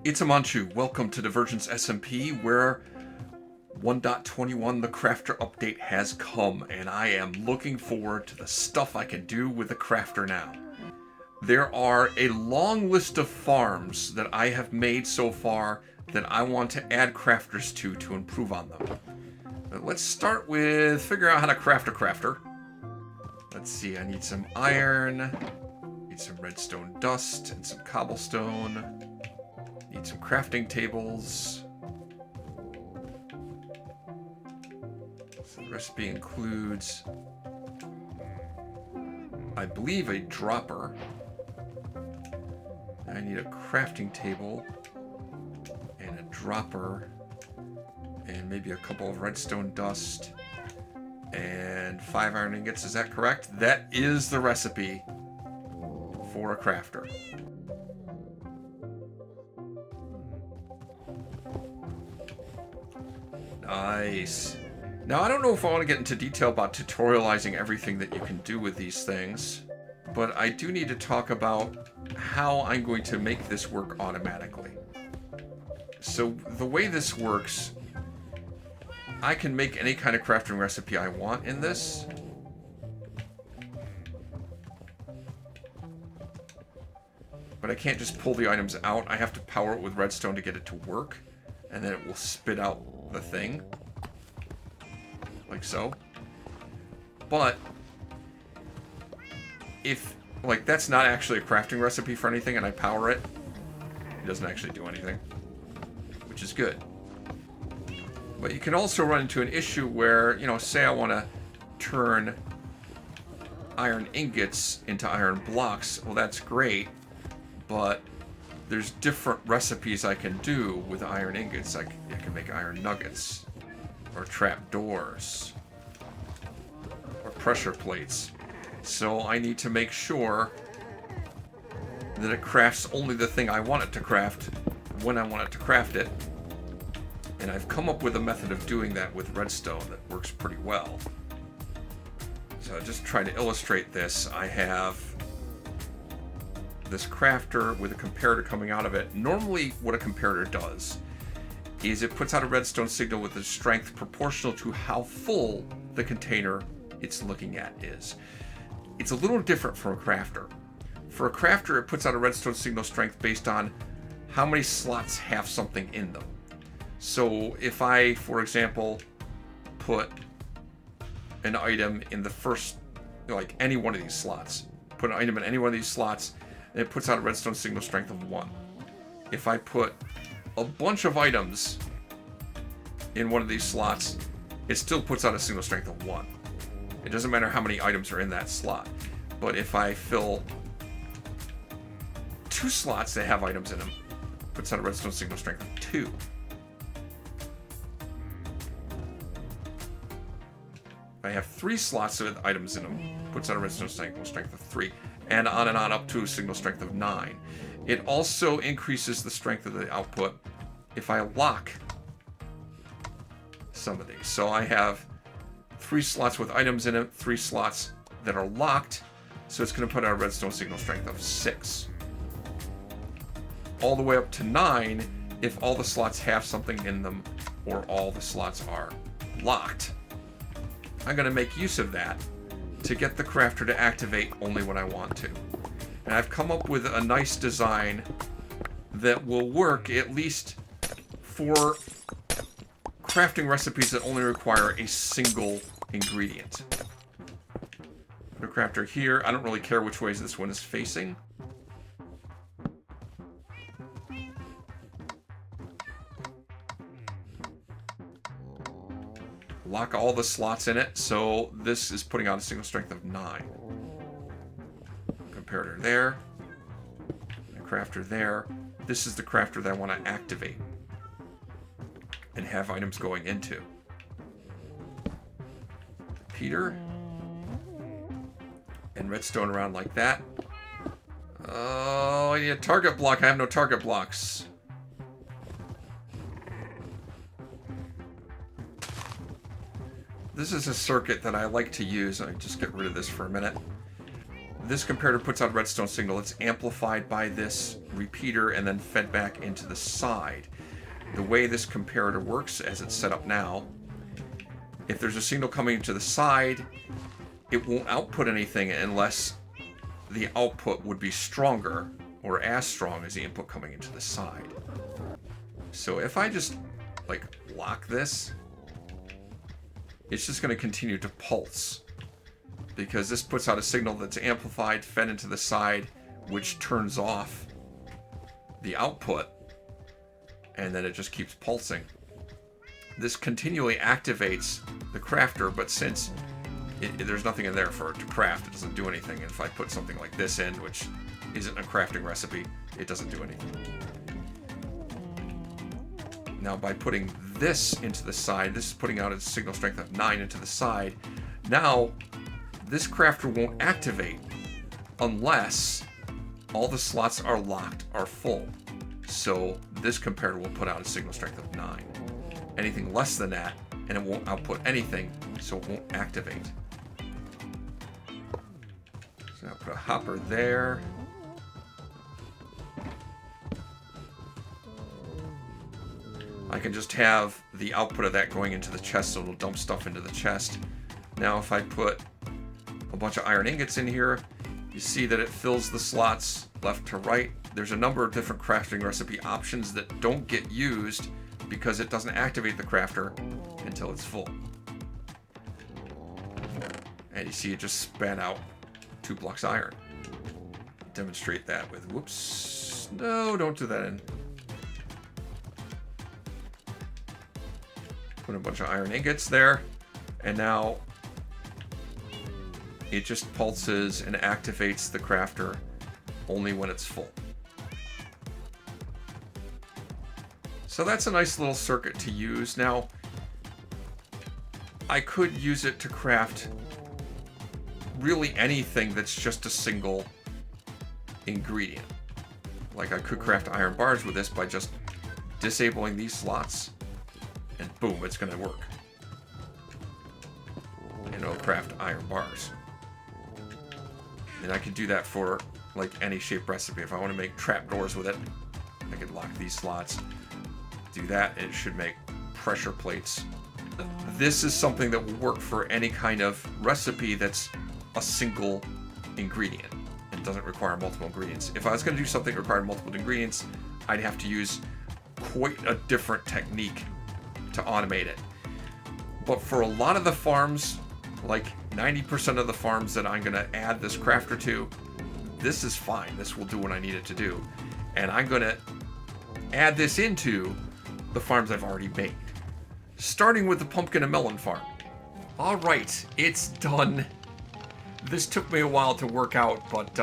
It's Amanchu. Welcome to Divergence SMP, where 1.21 the crafter update has come, and I am looking forward to the stuff I can do with the crafter now. There are a long list of farms that I have made so far that I want to add crafters to improve on them. But let's start with figuring out how to craft a crafter. Let's see, I need some iron, need some redstone dust and some cobblestone. Need some crafting tables. So the recipe includes, I believe, a dropper. I need a crafting table and a dropper and maybe a couple of redstone dust and 5 iron ingots. Is that correct? That is the recipe for a crafter. Nice. Now, I don't know if I want to get into detail about tutorializing everything that you can do with these things, but I do need to talk about how I'm going to make this work automatically. So the way this works, I can make any kind of crafting recipe I want in this. But I can't just pull the items out. I have to power it with redstone to get it to work, and then it will spit out the thing, like so. But if, like, that's not actually a crafting recipe for anything and I power it, it doesn't actually do anything, which is good. But you can also run into an issue where, you know, say I want to turn iron ingots into iron blocks. Well, that's great, but there's different recipes I can do with iron ingots. I can make iron nuggets, or trap doors, or pressure plates. So I need to make sure that it crafts only the thing I want it to craft when I want it to craft it. And I've come up with a method of doing that with redstone that works pretty well. So just trying to illustrate this, I have this crafter with a comparator coming out of it. Normally what a comparator does is it puts out a redstone signal with a strength proportional to how full the container it's looking at is. It's a little different from a crafter. For a crafter, it puts out a redstone signal strength based on how many slots have something in them. So if I, for example, put an item in the first, like any one of these slots, put an item in any one of these slots, it puts out a redstone signal strength of 1. If I put a bunch of items in one of these slots, it still puts out a signal strength of 1. It doesn't matter how many items are in that slot. But if I fill 2 slots that have items in them, it puts out a redstone signal strength of 2. If I have 3 slots with items in them, it puts out a redstone signal strength of 3. And on up to a signal strength of 9. It also increases the strength of the output if I lock some of these. So I have 3 slots with items in it, 3 slots that are locked, so it's going to put out a redstone signal strength of 6. All the way up to 9 if all the slots have something in them or all the slots are locked. I'm going to make use of that to get the crafter to activate only when I want to. And I've come up with a nice design that will work at least for crafting recipes that only require a single ingredient. Put a crafter here. I don't really care which ways this one is facing. Lock all the slots in it, so this is putting out a signal strength of 9. Comparator there. A crafter there. This is the crafter that I want to activate and have items going into. Repeater. And redstone around like that. Oh, I need a target block. I have no target blocks. This is a circuit that I like to use. I'll just get rid of this for a minute. This comparator puts out redstone signal. It's amplified by this repeater and then fed back into the side. The way this comparator works as it's set up now, if there's a signal coming to the side, it won't output anything unless the output would be stronger or as strong as the input coming into the side. So if I just like lock this, it's just going to continue to pulse because this puts out a signal that's amplified, fed into the side, which turns off the output, and then it just keeps pulsing. This continually activates the crafter, but since there's nothing in there for it to craft, it doesn't do anything. And if I put something like this in, which isn't a crafting recipe, it doesn't do anything. Now by putting this into the side, this is putting out a signal strength of 9 into the side. Now this crafter won't activate unless all the slots are locked or full. So this comparator will put out a signal strength of 9. Anything less than that, and it won't output anything, so it won't activate. So I'll put a hopper there. I can just have the output of that going into the chest, so it'll dump stuff into the chest. Now if I put a bunch of iron ingots in here, you see that it fills the slots left to right. There's a number of different crafting recipe options that don't get used because it doesn't activate the crafter until it's full. And you see it just span out 2 blocks of iron. Demonstrate that with, whoops, no, don't do that in. Put a bunch of iron ingots there, and now it just pulses and activates the crafter only when it's full. So that's a nice little circuit to use. Now, I could use it to craft really anything that's just a single ingredient. Like I could craft iron bars with this by just disabling these slots, and boom, it's going to work. And it'll craft iron bars. And I could do that for like any shape recipe. If I want to make trapdoors with it, I could lock these slots. Do that, and it should make pressure plates. This is something that will work for any kind of recipe that's a single ingredient and doesn't require multiple ingredients. If I was going to do something that required multiple ingredients, I'd have to use quite a different technique to automate it. But for a lot of the farms, like 90% of the farms that I'm going to add this crafter to, this is fine. This will do what I need it to do. And I'm going to add this into the farms I've already made. Starting with the pumpkin and melon farm. All right, it's done. This took me a while to work out, but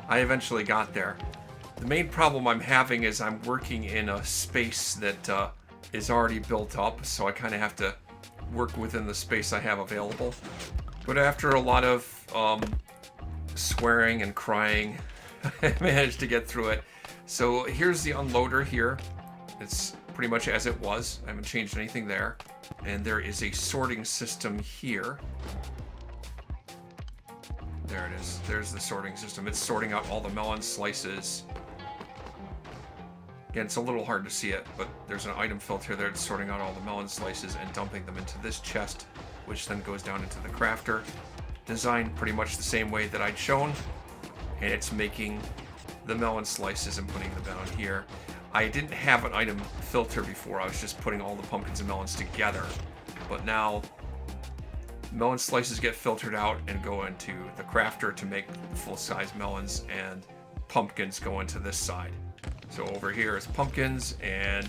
I eventually got there. The main problem I'm having is I'm working in a space that is already built up, so I kind of have to work within the space I have available. But after a lot of swearing and crying, I managed to get through it. So here's the unloader here. It's pretty much as it was. I haven't changed anything there. And there is a sorting system here. There it is. There's the sorting system. It's sorting out all the melon slices. Again, it's a little hard to see it, but there's an item filter there that's sorting out all the melon slices and dumping them into this chest, which then goes down into the crafter. Designed pretty much the same way that I'd shown. And it's making the melon slices and putting them down here. I didn't have an item filter before. I was just putting all the pumpkins and melons together. But now, melon slices get filtered out and go into the crafter to make full-size melons, and pumpkins go into this side. So over here is pumpkins, and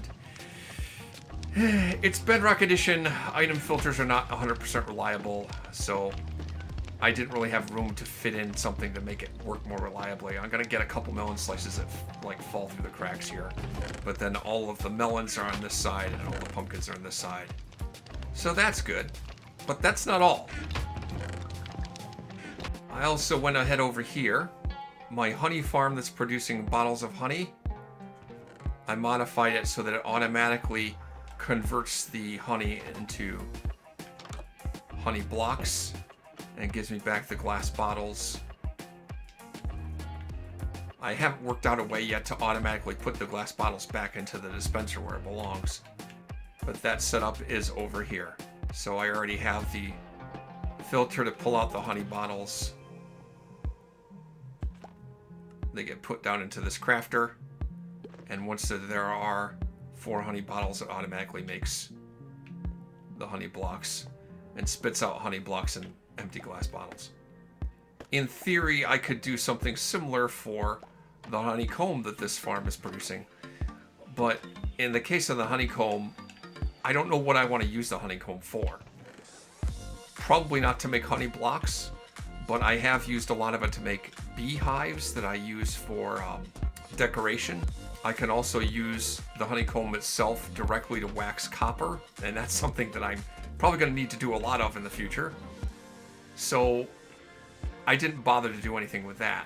it's Bedrock Edition. Item filters are not 100% reliable, so I didn't really have room to fit in something to make it work more reliably. I'm gonna get a couple melon slices that like fall through the cracks here, but then all of the melons are on this side and all the pumpkins are on this side. So that's good, but that's not all. I also went ahead over here. My honey farm that's producing bottles of honey, I modified it so that it automatically converts the honey into honey blocks and gives me back the glass bottles. I haven't worked out a way yet to automatically put the glass bottles back into the dispenser where it belongs. But that setup is over here. So I already have the filter to pull out the honey bottles. They get put down into this crafter. And once there are 4 honey bottles, it automatically makes the honey blocks and spits out honey blocks in empty glass bottles. In theory, I could do something similar for the honeycomb that this farm is producing. But in the case of the honeycomb, I don't know what I want to use the honeycomb for. Probably not to make honey blocks, but I have used a lot of it to make beehives that I use for decoration. I can also use the honeycomb itself directly to wax copper, and that's something that I'm probably going to need to do a lot of in the future. So I didn't bother to do anything with that.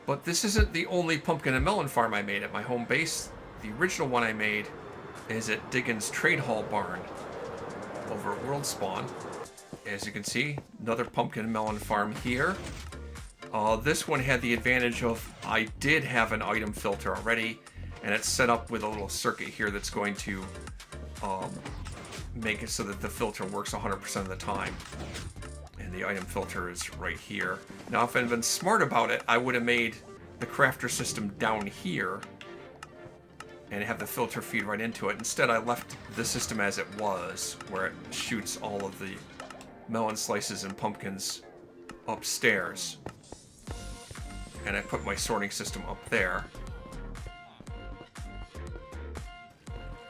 But this isn't the only pumpkin and melon farm I made at my home base. The original one I made is at Diggins Trade Hall Barn over at World Spawn. As you can see, another pumpkin and melon farm here. This one had the advantage of I did have an item filter already, and it's set up with a little circuit here that's going to make it so that the filter works 100% of the time. And the item filter is right here. Now, if I'd been smart about it, I would have made the crafter system down here and have the filter feed right into it. Instead, I left the system as it was, where it shoots all of the melon slices and pumpkins upstairs. And I put my sorting system up there.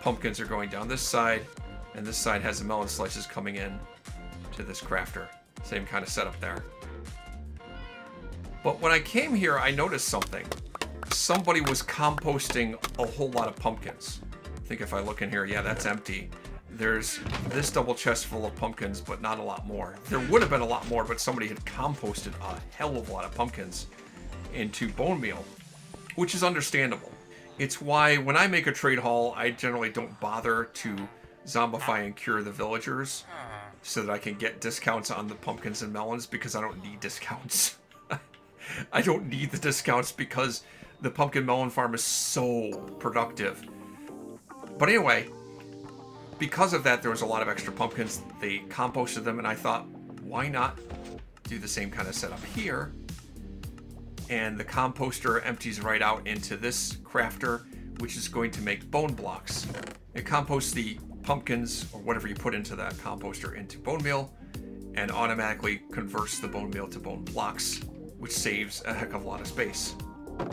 Pumpkins are going down this side, and this side has the melon slices coming in to this crafter. Same kind of setup there. But when I came here, I noticed something. Somebody was composting a whole lot of pumpkins. I think if I look in here, yeah, that's empty. There's this double chest full of pumpkins, but not a lot more. There would have been a lot more, but somebody had composted a hell of a lot of pumpkins into bone meal, which is understandable. It's why when I make a trade haul, I generally don't bother to zombify and cure the villagers so that I can get discounts on the pumpkins and melons, because I don't need discounts. I don't need the discounts because the pumpkin melon farm is so productive. But anyway, because of that, there was a lot of extra pumpkins. They composted them, and I thought, why not do the same kind of setup here? And the composter empties right out into this crafter, which is going to make bone blocks. It composts the pumpkins, or whatever you put into that composter, into bone meal, and automatically converts the bone meal to bone blocks, which saves a heck of a lot of space.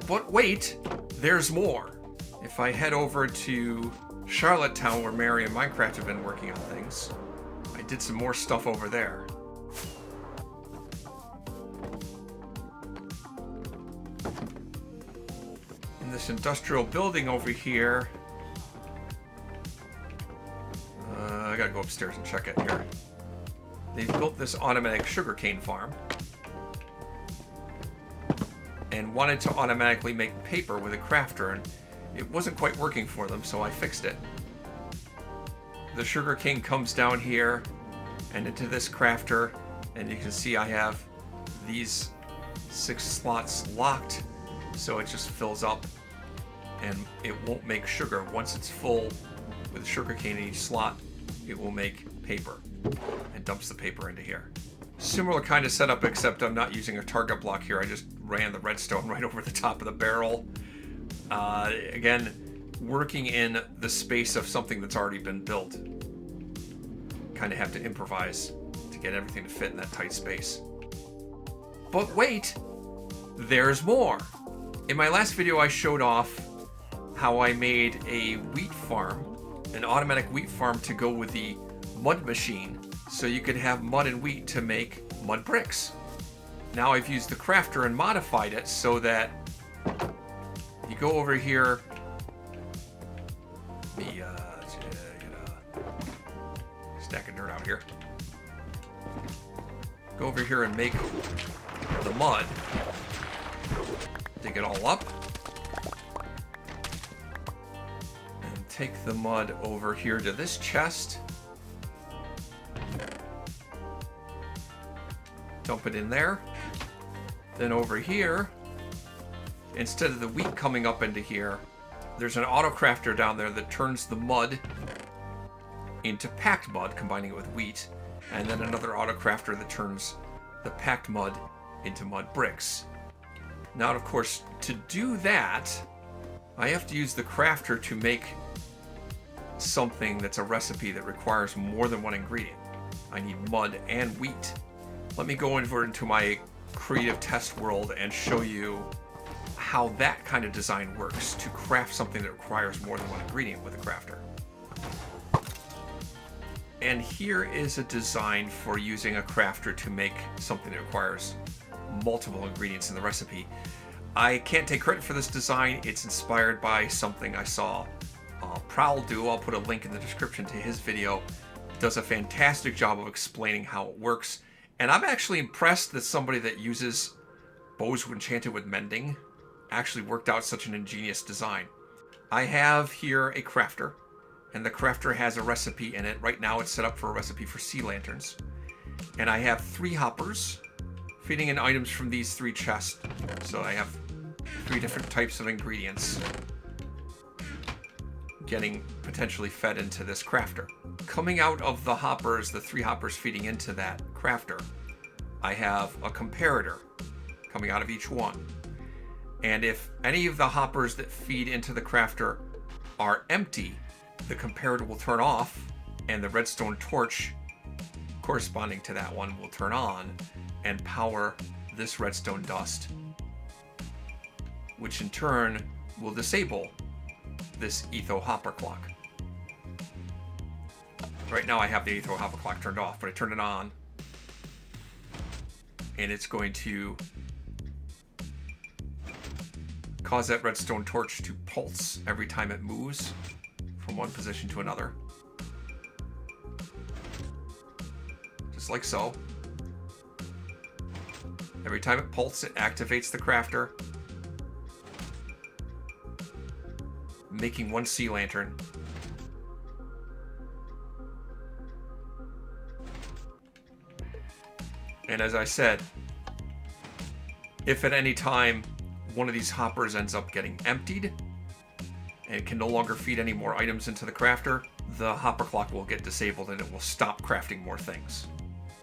But wait, there's more. If I head over to Charlottetown, where Mary and Minecraft have been working on things, I did some more stuff over there. In this industrial building over here, I gotta go upstairs and check it here. They've built this automatic sugarcane farm and wanted to automatically make paper with a crafter, and it wasn't quite working for them, so I fixed it. The sugarcane comes down here and into this crafter, and you can see I have these 6 slots locked, so it just fills up and it won't make sugar. Once it's full with sugarcane in each slot, it will make paper and dumps the paper into here. Similar kind of setup, except I'm not using a target block here. I just ran the redstone right over the top of the barrel. Again, working in the space of something that's already been built. Kind of have to improvise to get everything to fit in that tight space. But wait, there's more. In my last video, I showed off how I made a wheat farm, an automatic wheat farm to go with the mud machine, so you could have mud and wheat to make mud bricks. Now I've used the crafter and modified it so that you go over here. Let me get a stack of dirt out here. Go over here and make the mud. Dig it all up. And take the mud over here to this chest. Dump it in there. Then over here instead of the wheat coming up into here, there's an auto crafter down there that turns the mud into packed mud, combining it with wheat, and then another auto crafter that turns the packed mud into mud bricks. Now, of course, to do that, I have to use the crafter to make something that's a recipe that requires more than one ingredient. I need mud and wheat. Let me go over into my creative test world and show you how that kind of design works to craft something that requires more than one ingredient with a crafter. And here is a design for using a crafter to make something that requires multiple ingredients in the recipe. I can't take credit for this design. It's inspired by something I saw Prowl do. I'll put a link in the description to his video. Does a fantastic job of explaining how it works. And I'm actually impressed that somebody that uses bows enchanted with mending actually worked out such an ingenious design. I have here a crafter, and the crafter has a recipe in it. Right now it's set up for a recipe for sea lanterns. And I have 3 hoppers feeding in items from these 3 chests. So I have 3 different types of ingredients getting potentially fed into this crafter. Coming out of the hoppers, the 3 hoppers feeding into that crafter, I have a comparator coming out of each one. And if any of the hoppers that feed into the crafter are empty, the comparator will turn off, and the redstone torch corresponding to that one will turn on and power this redstone dust, which in turn will disable this etho hopper clock. Right now I have the etho hopper clock turned off, but I turned it on, and it's going to cause that redstone torch to pulse every time it moves from one position to another. Just like so. Every time it pulses, it activates the crafter, making 1 sea lantern. And as I said, if at any time one of these hoppers ends up getting emptied and can no longer feed any more items into the crafter, the hopper clock will get disabled and it will stop crafting more things.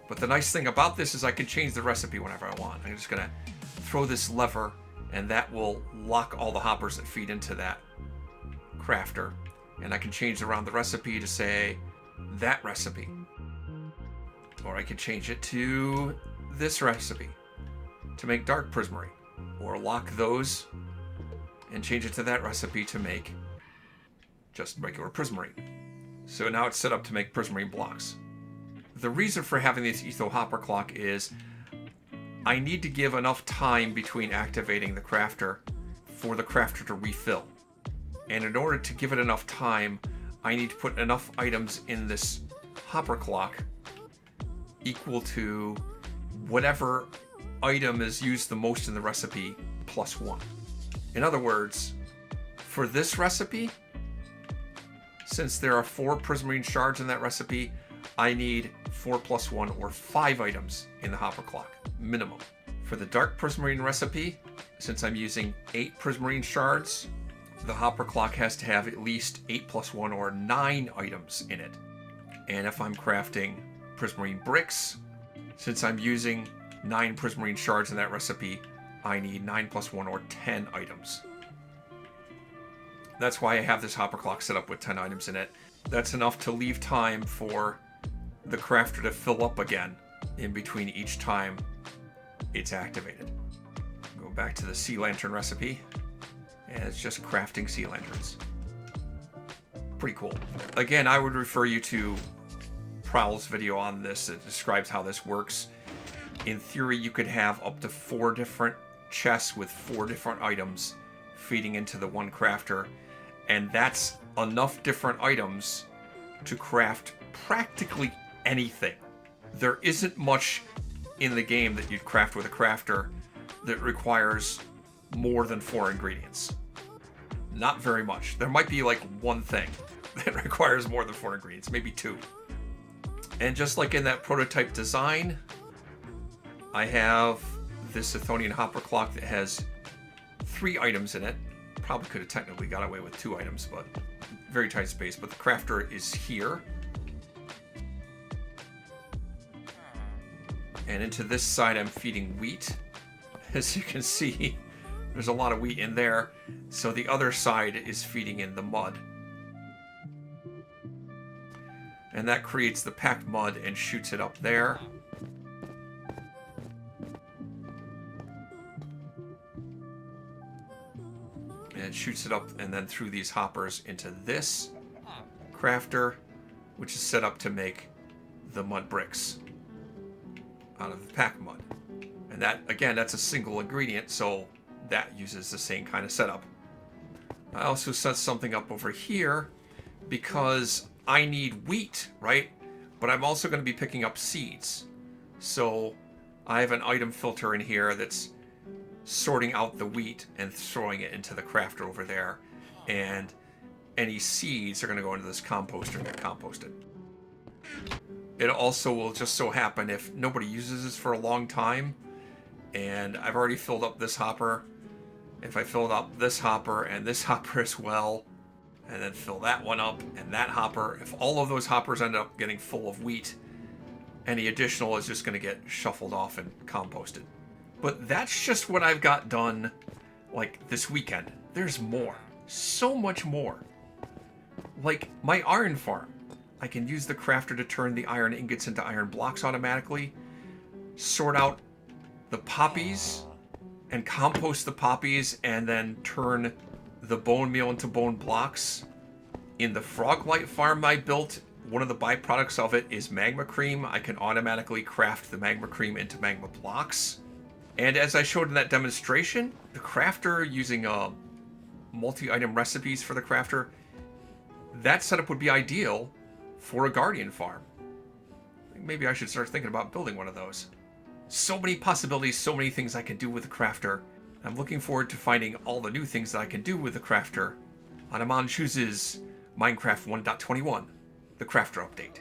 But the nice thing about this is I can change the recipe whenever I want. I'm just gonna throw this lever, and that will lock all the hoppers that feed into that crafter. And I can change around the recipe to say that recipe. Or I can change it to this recipe to make dark prismarine. Or lock those and change it to that recipe to make just regular prismarine. So now it's set up to make prismarine blocks. The reason for having this etho hopper clock is I need to give enough time between activating the crafter for the crafter to refill. And in order to give it enough time, I need to put enough items in this hopper clock equal to whatever item is used the most in the recipe plus 1. In other words, for this recipe, since there are 4 prismarine shards in that recipe, I need 4 plus 1 or 5 items in the hopper clock, minimum. For the dark prismarine recipe, since I'm using 8 prismarine shards, the hopper clock has to have at least 8 plus 1 or 9 items in it. And if I'm crafting prismarine bricks, since I'm using 9 prismarine shards in that recipe, I need 9 plus 1 or 10 items. That's why I have this hopper clock set up with 10 items in it. That's enough to leave time for the crafter to fill up again in between each time it's activated. Go back to the sea lantern recipe, and it's just crafting sea lanterns. Pretty cool. Again, I would refer you to Prowl's video on this. It describes how this works. In theory, you could have up to 4 different chests with 4 different items feeding into the one crafter, and that's enough different items to craft practically anything. There isn't much in the game that you'd craft with a crafter that requires more than 4 ingredients. Not very much. There might be like one thing that requires more than 4 ingredients, maybe 2. And just like in that prototype design, I have this Athonian hopper clock that has 3 items in it. Probably could have technically got away with 2 items, but very tight space. But the crafter is here. And into this side I'm feeding wheat. As you can see, there's a lot of wheat in there. So the other side is feeding in the mud. And that creates the packed mud and shoots it up there. And it shoots it up and then through these hoppers into this crafter, which is set up to make the mud bricks out of the packed mud. And that, again, that's a single ingredient, so that uses the same kind of setup. I also set something up over here because I need wheat, right? But I'm also going to be picking up seeds. So I have an item filter in here that's sorting out the wheat and throwing it into the crafter over there. And any seeds are going to go into this composter and get composted. It also will just so happen if nobody uses this for a long time, and I've already filled up this hopper. If I filled up this hopper and this hopper as well, and then fill that one up and that hopper, if all of those hoppers end up getting full of wheat, any additional is just going to get shuffled off and composted. But that's just what I've got done, like, this weekend. There's more. So much more. Like, my iron farm. I can use the crafter to turn the iron ingots into iron blocks automatically, sort out the poppies, and compost the poppies, and then turn the bone meal into bone blocks. In the frog light farm I built, one of the byproducts of it is magma cream. I can automatically craft the magma cream into magma blocks. And as I showed in that demonstration, the crafter using multi-item recipes for the crafter, that setup would be ideal for a guardian farm. Maybe I should start thinking about building one of those. So many possibilities, so many things I can do with the crafter. I'm looking forward to finding all the new things that I can do with the crafter on Amon Chooses Minecraft 1.21, the crafter update.